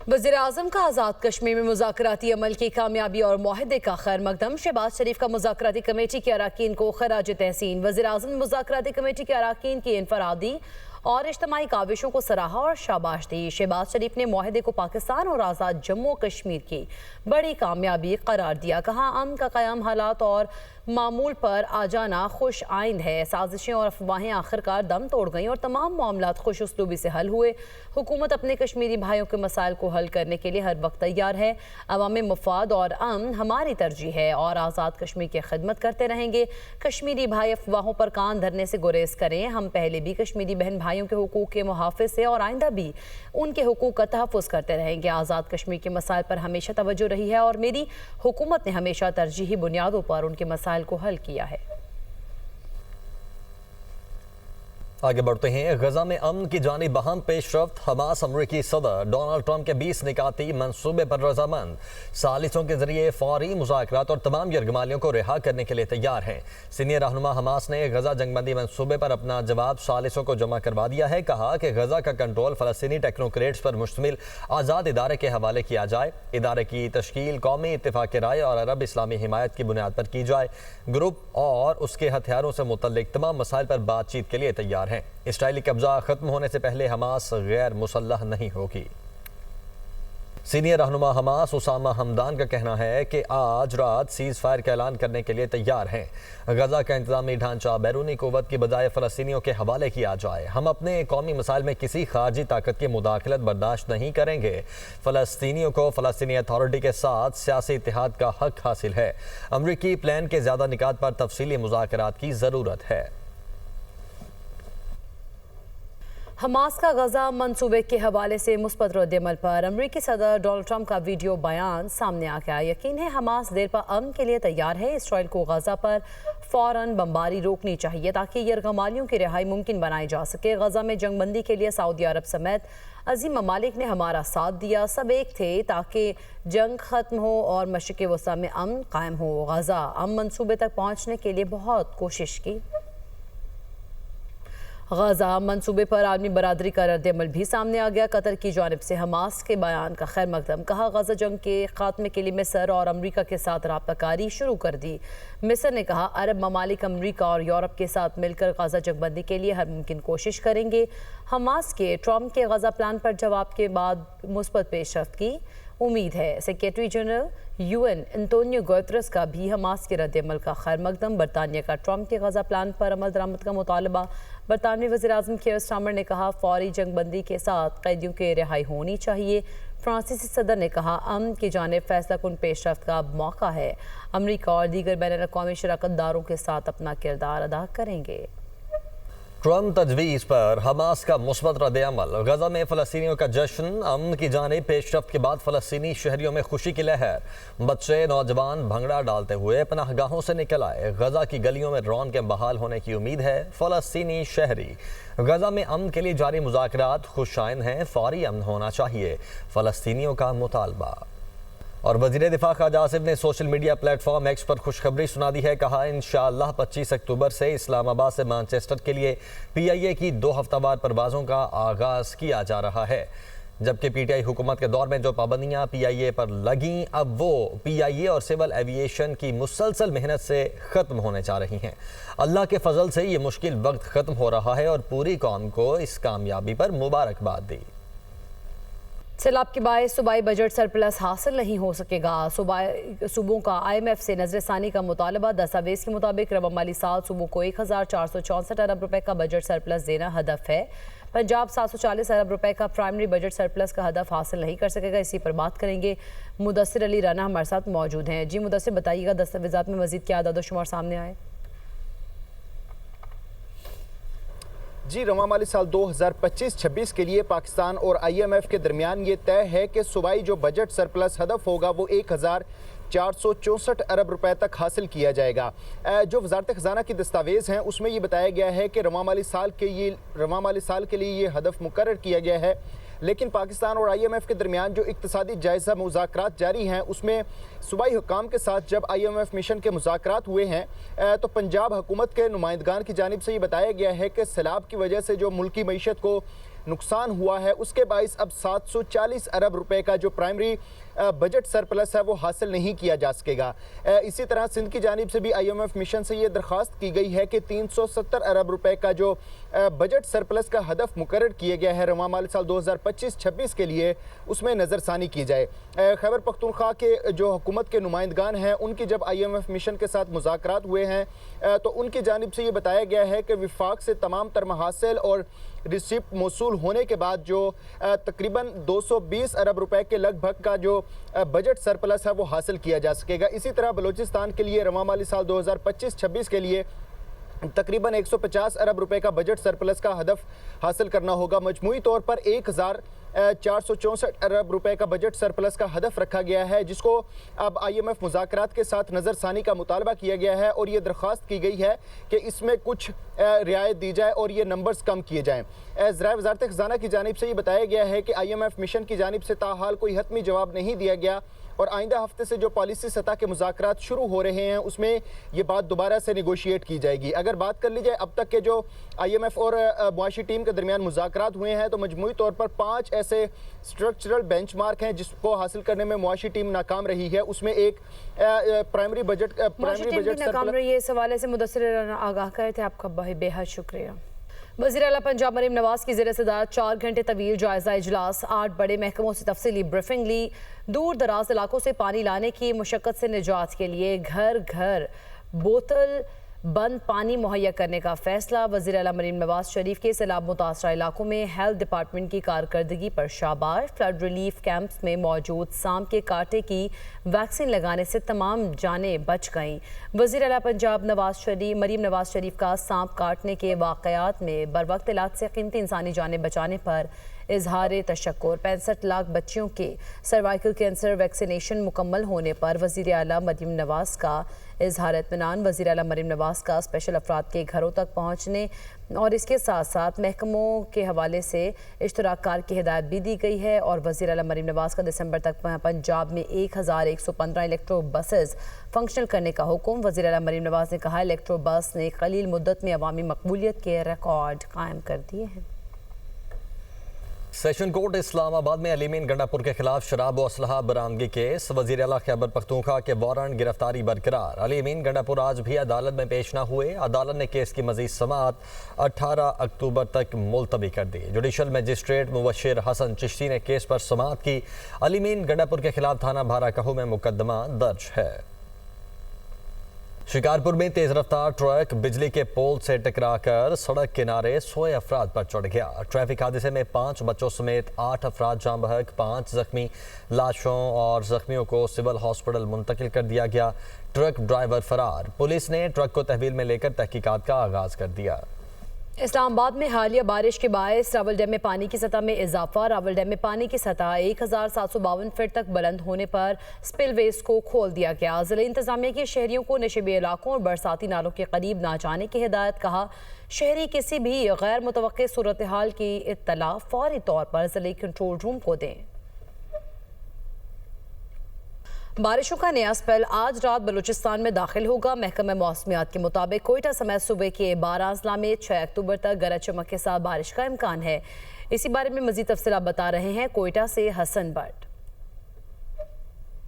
वज़ीर-ए-आज़म का आज़ाद कश्मीर में मुज़ाकराती अमल की कामयाबी और मुआहदे का खैर मकदम। शहबाज शरीफ का मुज़ाकराती कमेटी के अरकान को खराज तहसीन। वज़ीर-ए-आज़म ने मुज़ाकराती कमेटी के अरकान की इनफरादी और इज्तिमाई काविशों को सराहा और शाबाश दी। शहबाज शरीफ ने मुआहदे को पाकिस्तान और आज़ाद जम्मू और कश्मीर की बड़ी कामयाबी करार दिया। कहा, अमन का क़याम हालात और मामूल पर आ जाना खुश आइंद है। साजिशें और अफवाहें आखिरकार दम तोड़ गईं और तमाम मामलात खुश उसलूबी से हल हुए। हुकूमत अपने कश्मीरी भाइयों के मसाइल को हल करने के लिए हर वक्त तैयार है। अवामी मफाद और अमन हमारी तरजीह है और आज़ाद कश्मीर की खिदमत करते रहेंगे। कश्मीरी भाई अफवाहों पर कान धरने से गुरेज करें। हम पहले भी कश्मीरी बहन भाइयों के हुकूक के मुहाफ़िज़ से और आइंदा भी उनके हुकूक का तहफ़्फ़ुज़ करते रहेंगे। आज़ाद कश्मीर के मसाइल पर हमेशा तवज्जो रही है और मेरी हुकूमत ने हमेशा तरजीही बुनियादों पर उनके मसाइल को हल किया है। आगे बढ़ते हैं। गजा में अमन की जानिब बहम पेशरफ्त। हमास अमरीकी सदर डोनाल्ड ट्रंप के 20 निकाती मंसूबे पर रजामंद। सालिसों के जरिए फौरी मुज़ाकरात और तमाम यरगमालियों को रिहा करने के लिए तैयार हैं। सीनियर रहनुमा हमास ने गजा जंगबंदी मंसूबे पर अपना जवाब सालिसों को जमा करवा दिया है। कहा कि गजा का कंट्रोल फ़लस्तीनी टेक्नोक्रेट्स पर मुश्तमिल आज़ाद इदारे के हवाले किया जाए। इदारे की तश्कील कौमी इत्तेफाक राय और अरब इस्लामी हिमायत की बुनियाद पर की जाए। ग्रुप और उसके हथियारों से मुतल्लिक तमाम मसाइल पर बातचीत के लिए तैयार है। इसराइली कब्जा खत्म होने से पहले हमास गैर मुसल्लह नहीं होगी। सीनियर रहनुमा हमास उसामा हमदान का कहना है कि आज रात सीज़ फायर का ऐलान करने के लिए तैयार हैं। गजा का इंतजामी ढांचा बैरूनी कुव्वत की बजाय फ़लस्तीनियों के हवाले किया जाए। हम अपने कौमी मसाइल में किसी खारजी ताकत की मुदाखलत बर्दाश्त नहीं करेंगे। फ़लस्तीनियों को फ़लस्तीनी अथॉरिटी के साथ सियासी इत्तेहाद का हक हासिल है। अमरीकी प्लान के ज़्यादा निकात पर तफसीली मुज़ाकरात की ज़रूरत है। हमास का गजा मंसूबे के हवाले से मुस्बत रद्द-ए-अमल पर अमरीकी सदर डोनाल्ड ट्रंप का वीडियो बयान सामने आ गया। यकीन है हमास देर पर अमन के लिए तैयार है। इसराइल को गजा पर फौरन बमबारी रोकनी चाहिए ताकि यरगमालियों की रिहाई मुमकिन बनाई जा सके। गजा में जंगबंदी के लिए सऊदी अरब समेत अजीम ममालिक ने हमारा साथ दिया। सब एक थे ताकि जंग खत्म हो और मशरिक़ वस्ता में अमन कायम हो। गजा अमन मंसूबे तक पहुँचने के लिए बहुत कोशिश की। गजा मंसूबे पर आलमी बरादरी का रद्द-ए-अमल भी सामने आ गया। कतर की जानिब से हमास के बयान का खैर मकदम। कहा, गजा जंग के खात्मे के लिए मिस्र और अमरीका के साथ राब्ताकारी शुरू कर दी। मिस्र ने कहा, अरब ममालिक अमरीका और यूरोप के साथ मिलकर गजा जंगबंदी के लिए हर मुमकिन कोशिश करेंगे। हमास के ट्रंप के गजा प्लान पर जवाब के बाद मुस्बत पेशरफ्त की उम्मीद है। Secretary general UN Antonio Guterres का भी हमास के रद्द-ए-अमल का खैर मकदम। बरतानिया का ट्रंप के गजा प्लान पर अमल दरामद का मुतालबा। बरतानवी वज़ीर-ए-आज़म कीर स्टारमर ने कहा, फौरी जंगबंदी के साथ कैदियों की रिहाई होनी चाहिए। फ्रांसीसी सदर ने कहा, अमन की जानिब फैसला कुन पेशरफ्त का मौका है। अमरीका और दीगर बैनुल-अक़वामी शराकतदारों के साथ अपना किरदार अदा करेंगे। ट्रंप तजवीज़ पर हमास का मुस्बत रद्द-ए-अमल। गजा में फ़लस्तीनियों का जश्न। अमन की जानिब पेशरफ्त के बाद फ़लस्तीनी शहरियों में खुशी की लहर। बच्चे नौजवान भंगड़ा डालते हुए पनाहगाहों से निकल आए। गजा की गलियों में रौनकें बहाल होने की उम्मीद है। फ़लस्तीनी शहरी गजा में अमन के लिए जारी मुज़ाकरात खुशाइंद हैं। फौरी अमन होना चाहिए, फ़लस्तीनियों का मुतालबा। और वज़ीर दिफा ख़ाजा आसिफ ने सोशल मीडिया प्लेटफॉर्म एक्स पर खुशखबरी सुना दी है। कहा, इंशाअल्लाह 25 अक्टूबर से इस्लामाबाद से मैनचेस्टर के लिए PIA की 2 हफ्तावार परवाज़ों का आगाज़ किया जा रहा है। जबकि PTI हुकूमत के दौर में जो पाबंदियाँ PIA पर लगीं, अब वो PIA और सिविल एविएशन की मुसलसल मेहनत से ख़त्म होने जा रही हैं। अल्लाह के फजल से ये मुश्किल वक्त ख़त्म हो रहा है और पूरी कौम को इस कामयाबी पर मुबारकबाद दी। सैलाब के बायस सूबाई बजट सरप्लस हासिल नहीं हो सकेगा। सूबों का IMF से नजरसानी का मुतालबा। दस्तावेज़ के मुताबिक रवा माली साल सूबों को 1464 अरब रुपए का बजट सरप्लस देना हदफ है। पंजाब 740 अरब रुपए का प्राइमरी बजट सरप्लस का हदफ हासिल नहीं कर सकेगा। इसी पर बात करेंगे। मुदस्सिर अली राना हमारे साथ मौजूद हैं। जी मुदस्सिर, बताइएगा दस्तावेज़ात में मज़ीद क्या आदाद-ओ-शुमार सामने आए? जी, रवा माली साल 2025-26 के लिए पाकिस्तान और IMF के दरमियान ये तय है कि सूबाई जो बजट सरप्लस हदफ होगा वो 1464 अरब रुपए तक हासिल किया जाएगा। जो वजारत ख़ज़ाना की दस्तावेज़ हैं उसमें ये बताया गया है कि रवा माली साल के लिए ये हदफ मुकर्रर किया गया है। लेकिन पाकिस्तान और IMF के दरमियान जो इक्तिसादी जायज़ा मुज़ाकरात जारी हैं उसमें सूबाई हुक्काम के साथ जब IMF मिशन के मुज़ाकरात हुए हैं तो पंजाब हुकूमत के नुमाइंदगान की जानिब से ये बताया गया है कि सैलाब की वजह से जो मुल्की मईशत को नुकसान हुआ है उसके बाइस अब 740 अरब रुपए का जो प्राइमरी बजट सरप्लस है वो हासिल नहीं किया जा सकेगा। इसी तरह सिंध की जानिब से भी IMF मिशन से ये दरख्वास्त की गई है कि 370 अरब रुपए का जो बजट सरप्लस का हदफ मुकर्रर किया गया है रवां माली साल 2025-26 के लिए, उसमें नज़रसानी की जाए। खैबर पख्तूनख्वा के जो हुकूमत के नुमाइंदगान हैं उनकी जब IMF मिशन के साथ मुज़ाकरात हुए हैं तो उनकी जानिब से ये बताया गया है कि विफाक से तमाम तर महासिल और रिसिप्ट मौसूल होने के बाद जो तकरीबन 220 अरब रुपए के लगभग का जो बजट सरप्लस है वो हासिल किया जा सकेगा। इसी तरह बलूचिस्तान के लिए रवां माली साल 2025-26 के लिए तकरीबन 150 अरब रुपए का बजट सरप्लस का हदफ हासिल करना होगा। मजमूई तौर पर 1464 अरब रुपए का बजट सरप्लस का हदफ रखा गया है, जिसको अब IMF मुज़ाकरात के साथ नज़रसानी का मुतालबा किया गया है और ये दरख्वास्त की गई है कि इसमें कुछ रियायत दी जाए और ये नंबर्स कम किए जाएँ। ज़राए वज़ारत ख़ज़ाना की जानिब से ये बताया गया है कि IMF मिशन की जानिब से ताहाल कोई हतमी जवाब नहीं दिया गया और आइंदा हफ्ते से जो पॉलिसी सतह के मुज़ाकरात शुरू हो रहे हैं उसमें ये बात दोबारा से नेगोशिएट की जाएगी। अगर बात कर ली जाए अब तक के जो IMF और मुआशी टीम के दरमियान मुज़ाकरात हुए हैं तो मजमूई तौर पर 5 ऐसे स्ट्रक्चरल बेंचमार्क हैं जिसको हासिल करने में मुआशी टीम नाकाम रही है। उसमें एक प्राइमरी बजट नाकाम रही है। इस हवाले से मुदस्सिर आगाह करे थे, आपका बेहद शुक्रिया। वज़ीर आला पंजाब मरीम नवाज की ज़ेर सदारत 4 घंटे तवील जायज़ा इजलास, 8 बड़े महकमों से तफसीली ब्रीफिंग ली। दूर दराज इलाकों से पानी लाने की मुशक्क़त से निजात के लिए घर घर बोतल बंद पानी मुहैया करने का फैसला। वज़ीर आला मरीम नवाज शरीफ के सैलाब मुतासरा इलाकों में हेल्थ डिपार्टमेंट की कारकर्दगी पर शाबाश। फ्लड रिलीफ कैंप्स में मौजूद सांप के कांटे की वैक्सीन लगाने से तमाम जानें बच गईं। वज़ीर आला पंजाब मरीम नवाज शरीफ का सांप काटने के वाक़यात में बरवक्त इलाज से कीमती इंसानी जानें बचाने पर इजहार तशक्कुर। 65 लाख बच्चियों के सर्वाइकल कैंसर वैक्सीनेशन मुकम्मल होने पर वज़ीर आला मरीम नवाज का इजहार इत्मीनान। वज़ीर आला मरीम नवाज का स्पेशल अफराद के घरों तक पहुँचने और इसके साथ साथ महकमों के हवाले से इश्तराककार की हिदायत भी दी गई है। और वज़ीर आला मरीम नवाज का दिसंबर तक पंजाब में 1115 इलेक्ट्रो बसेस फंक्शनल करने का हुक्म। वज़ीर आला मरीम नवाज ने कहा इलेक्ट्रो बस ने कलील मुद्दत में अवामी मकबूलियत के रिकॉर्ड कायम कर दिए हैं। सेशन कोर्ट इस्लामाबाद में अलीमीन गंडापुर के खिलाफ शराब व असलहा बरामदगी केस। वज़ीर आला खैबर पख्तूनख्वा के वारंट गिरफ्तारी बरकरार। अलीमीन गंडापुर आज भी अदालत में पेश न हुए। अदालत ने केस की मज़ीद समाअत 18 अक्टूबर तक मुलतवी कर दी। जुडिशल मजिस्ट्रेट मुबशिर हसन चिश्ती ने केस पर समाअत की। अलीमीन गंडापुर के खिलाफ थाना भाराकहू में मुकदमा दर्ज है। शिकारपुर में तेज रफ्तार ट्रक बिजली के पोल से टकराकर सड़क किनारे सोए अफराद पर चढ़ गया। ट्रैफिक हादसे में 5 बच्चों समेत 8 अफराद जाँ बहक, 5 जख्मी। लाशों और जख्मियों को सिविल हॉस्पिटल मुंतकिल कर दिया गया। ट्रक ड्राइवर फरार। पुलिस ने ट्रक को तहवील में लेकर तहकीकात का आगाज कर दिया। इस्लामाबाद में हालिया बारिश के बायस रावल डैम में पानी की सतह में इजाफा। रावल डैम में पानी की सतह 1752 फीट तक बुलंद होने पर स्पिलवेज को खोल दिया गया। ज़िला इंतजामिया के शहरियों को नशेबी इलाकों और बरसाती नालों के करीब ना जाने की हिदायत। कहा शहरी किसी भी गैर मुतवक्के सूरत हाल की इत्तला फौरी तौर पर ज़िले कंट्रोल रूम को दें। बारिशों का नया स्पेल आज रात बलूचिस्तान में दाखिल होगा। महकमा मौसमियात के मुताबिक कोयटा समेत सूबे के 12 अजला में 6 अक्टूबर तक गरज चमक के साथ बारिश का इम्कान है। इसी बारे में मजीद तफसीलात बता रहे हैं कोयटा से हसन भट्ट।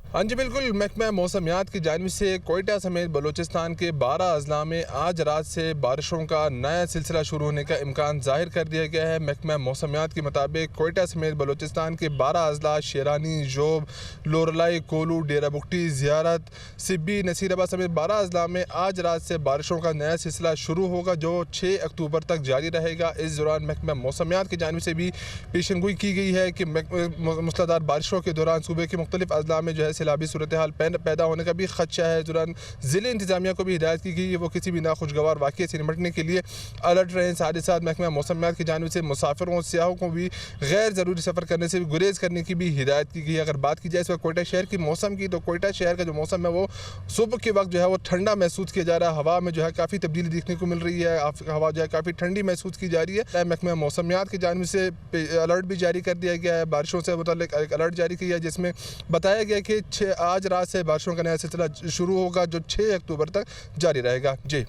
हाँ जी बिल्कुल, महकमा मौसमियात की जानिब से कोयटा समेत बलूचिस्तान के 12 अजला में आज रात से बारिशों का नया सिलसिला शुरू होने का इम्कान जाहिर कर दिया गया है। महकमा मौसमियात के मुताबिक कोयटा समेत बलूचिस्तान के 12 अजला शेरानी, जोब, लोरलाई, कोलू, डेरा बुगटी, ज़ियारत, सिब्बी, नसीराबाद समेत 12 अजला में आज रात से बारिशों का नया सिलसिला शुरू होगा जो 6 अक्टूबर तक जारी रहेगा। इस दौरान महकमा मौसमियात की जानिब से भी पेशनगोई की गई है कि मूसलाधार बारिशों के दौरान सूबे के मुख्तलिफ अजला में जो है सैलाबी सूरत हाल पैदा होने का भी खदशा है। दौरान ज़िले इंतजामिया को भी हिदायत की गई है वो किसी भी नाखुशगवार वाक़े से निपटने के लिए अलर्ट रहें। साथ ही साथ महकमा मौसमियात की जानिब से मुसाफिरों सियाहों को भी गैर ज़रूरी सफ़र करने से भी गुरेज करने की भी हिदायत की गई है। अगर बात की जाए इस वक्त कोयटा शहर की मौसम की, तो कोयटा शहर का जो मौसम है वो सुबह के वक्त जो है वो ठंडा महसूस किया जा रहा है। हवा में जो है काफ़ी तब्दीली देखने को मिल रही है। हवा जो है काफ़ी ठंडी महसूस की जा रही है। महकमा मौसमियात की जानिब से अलर्ट भी जारी कर दिया गया है। बारिशों से मुताल्लिक एक अलर्ट जारी किया है जिसमें बताया गया कि आज रात से बारिशों का नया सिलसिला शुरू होगा जो 6 अक्टूबर तक जारी रहेगा। जी।